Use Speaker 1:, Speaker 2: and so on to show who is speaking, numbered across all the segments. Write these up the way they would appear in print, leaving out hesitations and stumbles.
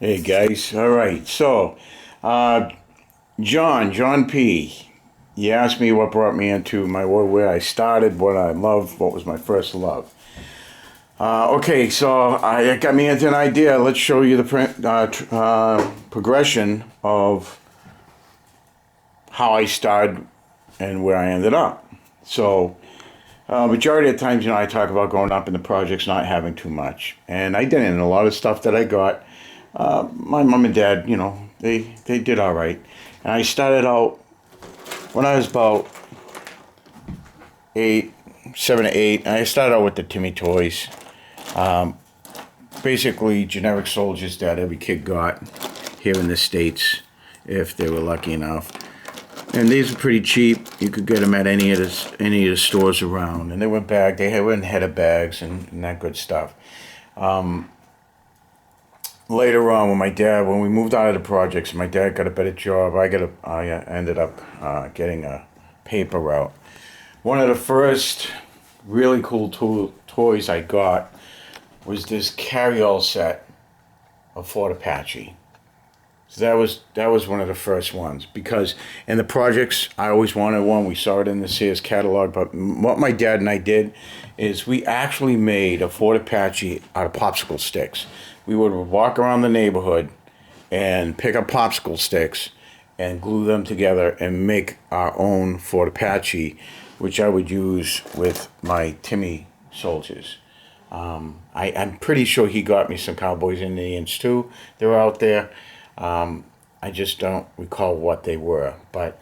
Speaker 1: Hey guys, all right. So, uh, John P. You asked me what brought me into my world, where I started, what I love, what was my first love. Okay, so it got me into an idea. Let's show you the progression of how I started and where I ended up. So, majority of times, I talk about growing up in the projects, not having too much, and I didn't. And a lot of stuff that I got, my mom and dad, they did all right. And I started out when I was about 7 to 8. And I started out with the Timmy toys, basically generic soldiers that every kid got here in the States, if they were lucky enough. And these are pretty cheap. You could get them at any of the stores around. And they were bagged. They were in header bags and that good stuff. Later on, when we moved out of the projects, my dad got a better job. I ended up getting a paper route. One of the first really cool toys I got was this carry-all set of Fort Apache. So that was one of the first ones, because in the projects I always wanted one. We saw it in the Sears catalog, but what my dad and I did is we actually made a Fort Apache out of popsicle sticks. We would walk around the neighborhood and pick up popsicle sticks and glue them together and make our own Fort Apache, which I would use with my Timmy soldiers. I'm pretty sure he got me some Cowboys and Indians too. They're out there. I just don't recall what they were, but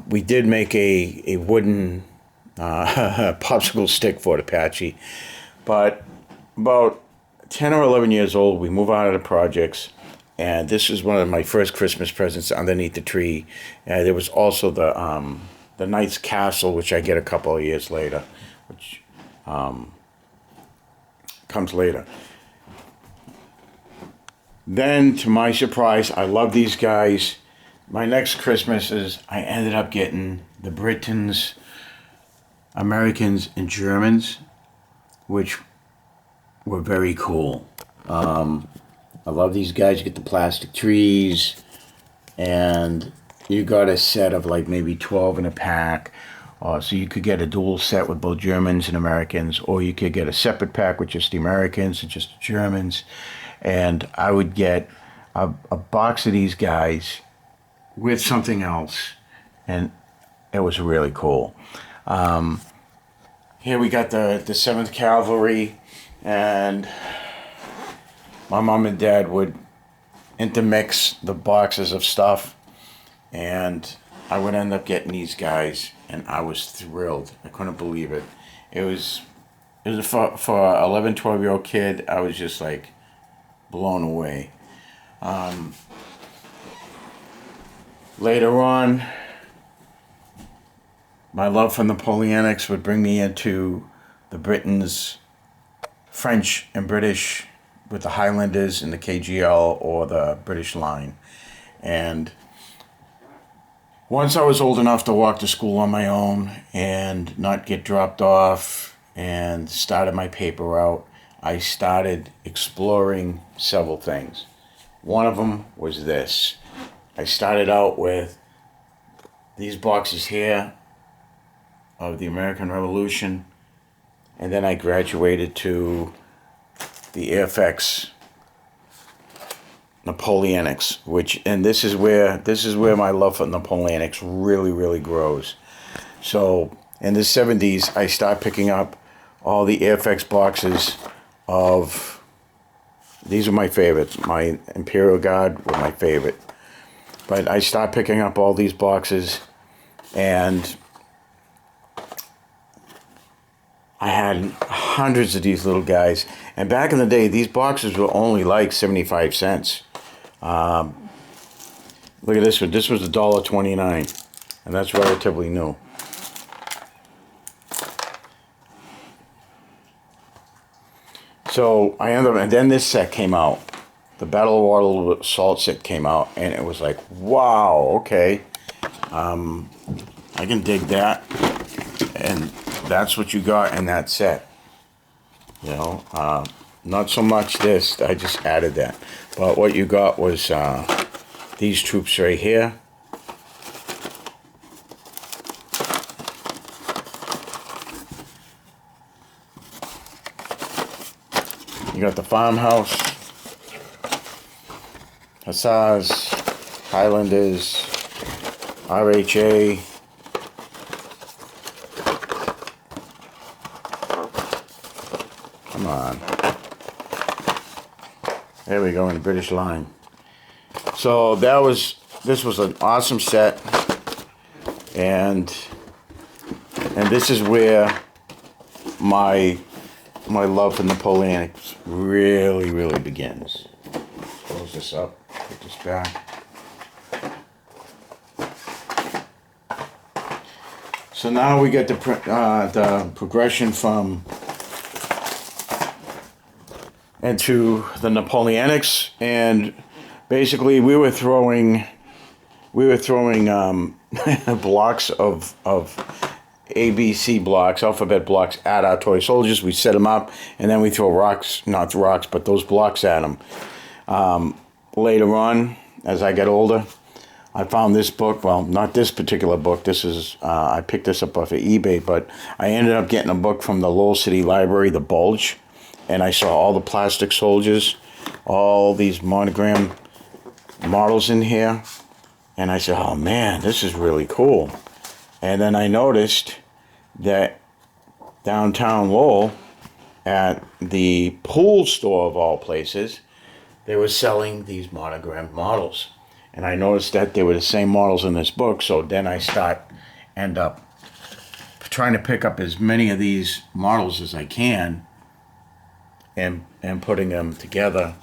Speaker 1: we did make a wooden popsicle stick Fort Apache. But about 10 or 11 years old, we move out of the projects, and this is one of my first Christmas presents underneath the tree. There was also the Knight's Castle, which I get a couple of years later, which comes later. Then, to my surprise, I love these guys. My next Christmas is I ended up getting the Britons, Americans, and Germans, which were very cool. I love these guys. You get the plastic trees, and you got a set of like maybe 12 in a pack. So you could get a dual set with both Germans and Americans, or you could get a separate pack with just the Americans and just the Germans. And I would get a box of these guys with something else, and it was really cool. Here we got the 7th Cavalry, and my mom and dad would intermix the boxes of stuff, and I would end up getting these guys, and I was thrilled. I couldn't believe it. It was for an 11, 12-year-old kid, I was just like blown away. Later on, my love for Napoleonics would bring me into the Britons, French and British, with the Highlanders and the KGL or the British line. And once I was old enough to walk to school on my own and not get dropped off and started my paper route, I started exploring several things. One of them was this. I started out with these boxes here of the American Revolution, and then I graduated to the Airfix Napoleonics, this is where my love for Napoleonics really grows. So in the 70s, I started picking up all the Airfix boxes of, these are my favorites. My Imperial Guard were my favorite. But I started picking up all these boxes, and I had hundreds of these little guys. And back in the day, these boxes were only like 75 cents. Look at this one. This was $1.29, and that's relatively new. So I ended up, and then this set came out. The Battle of Waterloo Assault set came out, and it was like, wow, okay. I can dig that. And that's what you got in that set. Not so much this, I just added that. But what you got was these troops right here. You got the farmhouse, Hussars, Highlanders, RHA. Come on. There we go, in the British line. So this was an awesome set, and this is where my love for Napoleonics really begins. Close this up, put this back. So now we get the progression from into the Napoleonics, and basically we were throwing blocks of ABC blocks, alphabet blocks at our toy soldiers. We set them up, and then we throw rocks, not rocks, but those blocks at them. Later on, as I get older, I found this book. Well, not this particular book. This is I picked this up off of eBay, but I ended up getting a book from the Lowell City Library, The Bulge, and I saw all the plastic soldiers, all these monogram models in here, and I said, oh man, this is really cool. And then I noticed that downtown Lowell, at the Pool store of all places, they were selling these monogrammed models. And I noticed that they were the same models in this book, so then I end up trying to pick up as many of these models as I can and putting them together.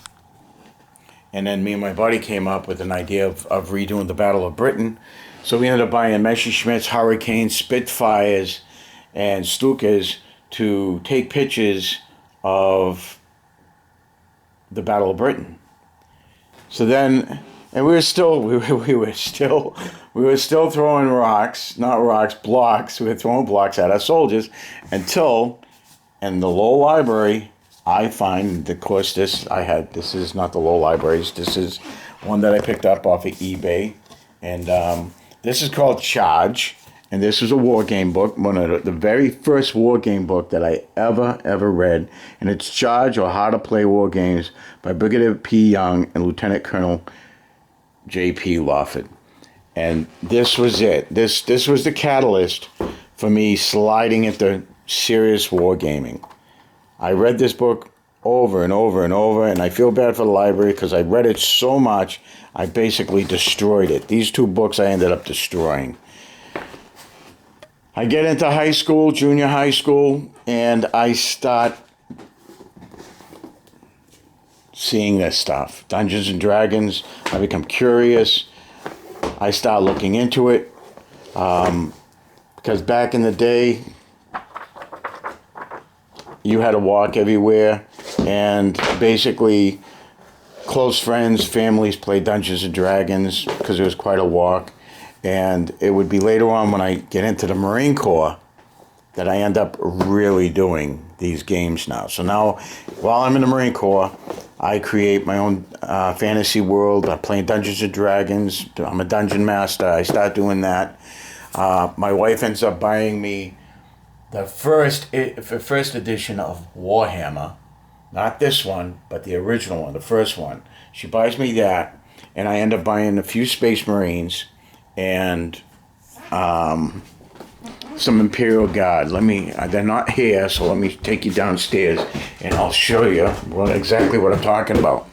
Speaker 1: And then me and my buddy came up with an idea of redoing the Battle of Britain. So we ended up buying Messerschmitts, Hurricanes, Spitfires, and Stukas to take pictures of the Battle of Britain. So then, and we were still throwing rocks, not rocks, blocks. We were throwing blocks at our soldiers until, in the Lowell Library, I find, of course, this is not the Lowell Libraries. This is one that I picked up off of eBay, and this is called Charge, and this was a war game book, one of the very first war game book that I ever read, and it's Charge, or How to Play War Games by Brigadier P. Young and Lieutenant Colonel J.P. Lawford. And this was it. This was the catalyst for me sliding into serious wargaming. I read this book over and over and over, and I feel bad for the library because I read it so much, I basically destroyed it. These two books I ended up destroying. I get into high school, junior high school, and I start seeing this stuff. Dungeons and Dragons. I become curious. I start looking into it. Because back in the day, you had to walk everywhere, and basically close friends, families played Dungeons and Dragons because it was quite a walk. And it would be later on when I get into the Marine Corps that I end up really doing these games now. So now, while I'm in the Marine Corps, I create my own fantasy world. I'm playing Dungeons and Dragons. I'm a dungeon master. I start doing that. My wife ends up buying me the first edition of Warhammer. Not this one, but the original one, the first one. She buys me that, and I end up buying a few Space Marines and some Imperial Guard. They're not here, so let me take you downstairs and I'll show you exactly what I'm talking about.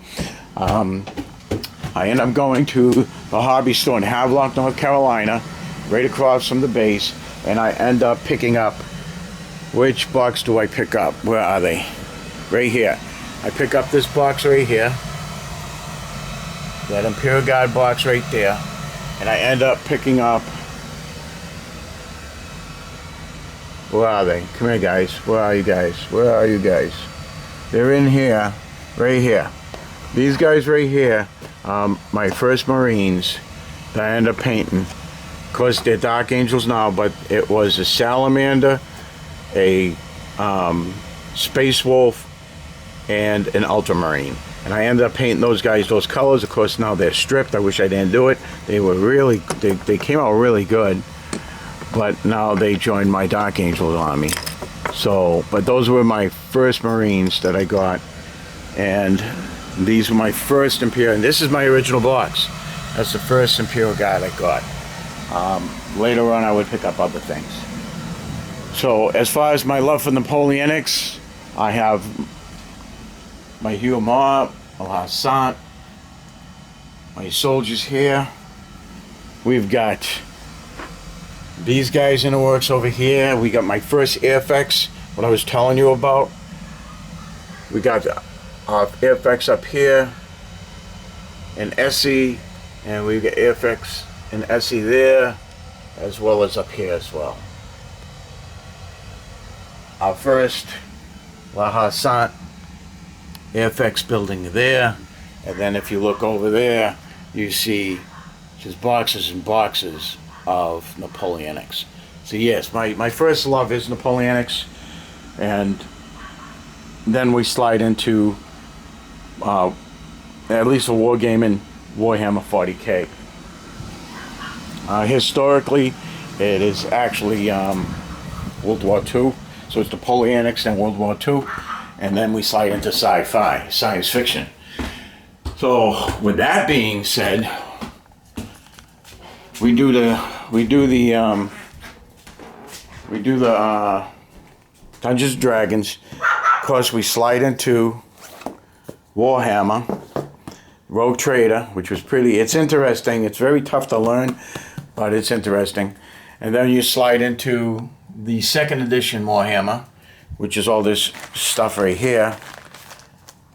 Speaker 1: I end up going to the hobby store in Havelock, North Carolina, right across from the base, and I end up picking up, which box do I pick up? Where are they? Right here. I pick up this box right here, that Imperial Guard box right there, and I end up picking up, where are they? Come here, guys. Where are you guys? Where are you guys? They're in here, right here. These guys right here, my first Marines that I end up painting. Of course, they're Dark Angels now, but it was a Salamander, a Space Wolf, and an ultramarine. And I ended up painting those guys those colors. Of course, now they're stripped. I wish I didn't do it. They were really, they came out really good. But now they joined my Dark Angels army. So, but those were my first Marines that I got. And these were my first Imperial. And this is my original box. That's the first Imperial guide I got. Later on, I would pick up other things. So, as far as my love for Napoleonics, I have my Hugh Mob, Al-Hassan, my soldiers here. We've got these guys in the works over here. We got my first Airfix, what I was telling you about. We got Airfix up here, and SE, and we got Airfix and SE there, as well as up here as well. Our first La Hassan Airfix building there, and then if you look over there, you see just boxes and boxes of Napoleonics. So yes, my first love is Napoleonics, and then we slide into at least a Wargaming Warhammer 40K. Historically, it is actually World War II, so it's Napoleonics and World War II, and then we slide into sci-fi, science fiction. So with that being said, we do the Dungeons and Dragons. Of course, we slide into Warhammer, Rogue Trader, which was it's interesting. It's very tough to learn, but it's interesting. And then you slide into the 2nd edition Warhammer, which is all this stuff right here.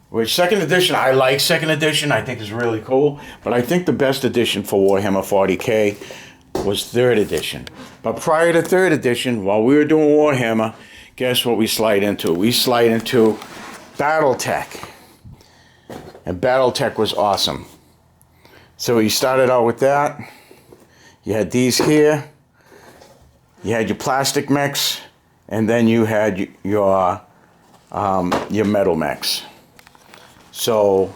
Speaker 1: Which 2nd edition, I like 2nd edition. I think is really cool. But I think the best edition for Warhammer 40K was 3rd edition. But prior to 3rd edition, while we were doing Warhammer, guess what we slide into? We slide into Battletech. And Battletech was awesome. So you started out with that. You had these here. You had your plastic mechs, and then you had your metal mechs. So,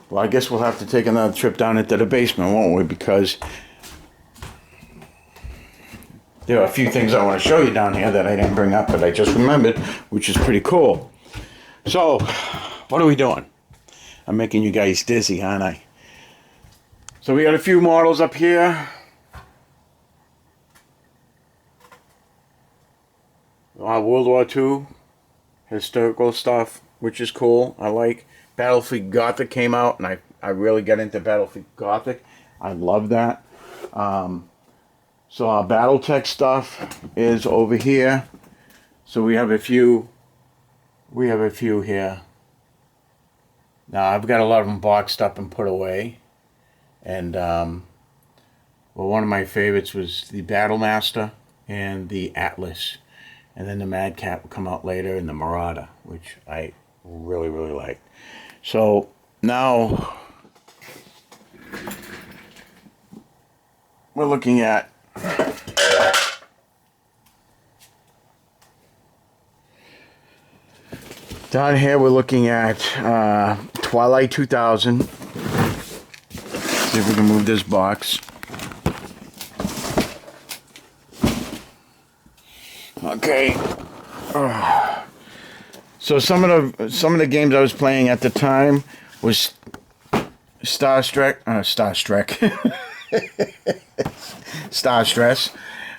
Speaker 1: well, I guess we'll have to take another trip down into the basement, won't we? Because there are a few things I want to show you down here that I didn't bring up, but I just remembered, which is pretty cool. So, what are we doing? I'm making you guys dizzy, aren't I? So we got a few models up here. World War II, historical stuff, which is cool. I like. Battlefield Gothic came out, and I really got into Battlefield Gothic. I love that. So our Battletech stuff is over here. So we have a few here. Now I've got a lot of them boxed up and put away. And well, one of my favorites was the Battlemaster and the Atlas. And then the Madcap will come out later, and the Marauder, which I really, really like. So now we're looking at down here. We're looking at Twilight 2000. See if we can move this box. Okay. So some of the games I was playing at the time was Star Stress.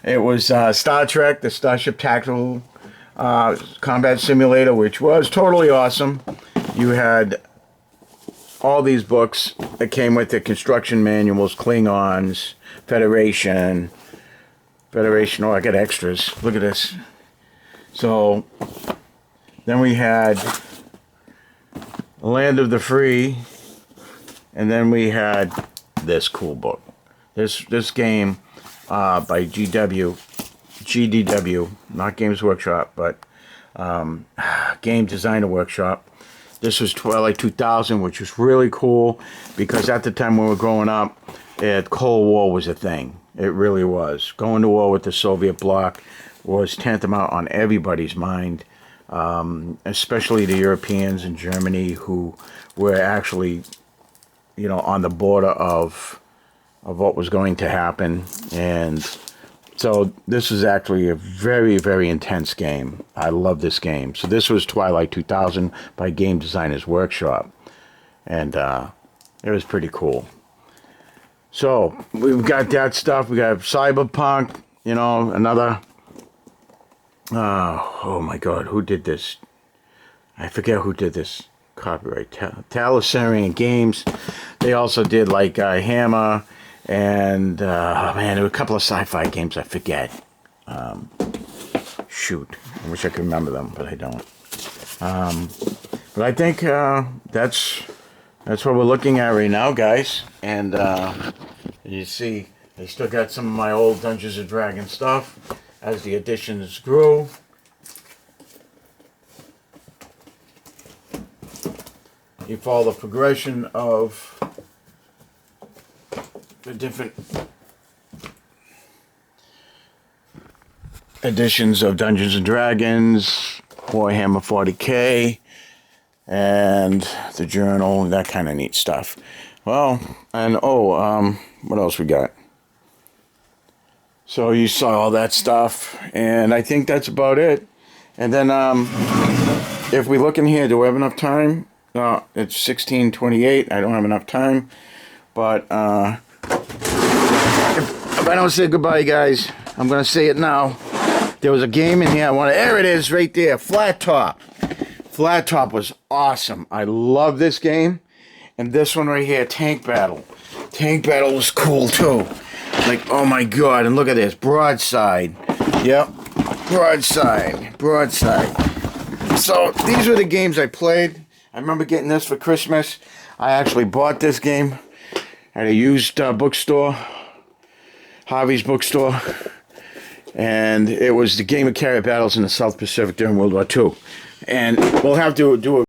Speaker 1: It was Star Trek, the Starship Tactical Combat Simulator, which was totally awesome. You had all these books that came with the construction manuals, Klingons, Federation. Oh, I got extras. Look at this. So then we had Land of the Free, and then we had this cool book. This game by GDW, not Games Workshop, but Game Designer Workshop. This was Twilight 2000, which was really cool because at the time when we were growing up, Cold War was a thing. It really was. Going to war with the Soviet bloc was tantamount on everybody's mind. especially the Europeans in Germany who were actually, you know, on the border of what was going to happen. And so this is actually a very, very intense game. I love this game. So this was Twilight 2000 by Game Designers Workshop. And it was pretty cool. So we've got that stuff. We got Cyberpunk, you know, another... oh my God, who did this? I forget who did this. Copyright. Talisarian Games. They also did like Hammer and man, there were a couple of sci-fi games I forget. Shoot, I wish I could remember them, but I don't. But I think that's what we're looking at right now, guys. And you see, I still got some of my old Dungeons and Dragons stuff as the editions grew. You follow the progression of the different editions of Dungeons and Dragons, Warhammer 40K, and the journal, that kind of neat stuff. Well, and what else we got? So you saw all that stuff, and I think that's about it. And then if we look in here, do we have enough time? No, it's 16:28. I don't have enough time. But if I don't say goodbye, guys, I'm going to say it now. There was a game in here. There it is right there. Flat Top. Flat Top was awesome. I love this game. And this one right here, Tank Battle. Tank Battle was cool too. Like, oh my God. And look at this. Broadside. Yep. Broadside. Broadside. So these were the games I played. I remember getting this for Christmas. I actually bought this game at a used bookstore, Harvey's bookstore, and it was the game of carrier battles in the South Pacific during World War II. And we'll have to do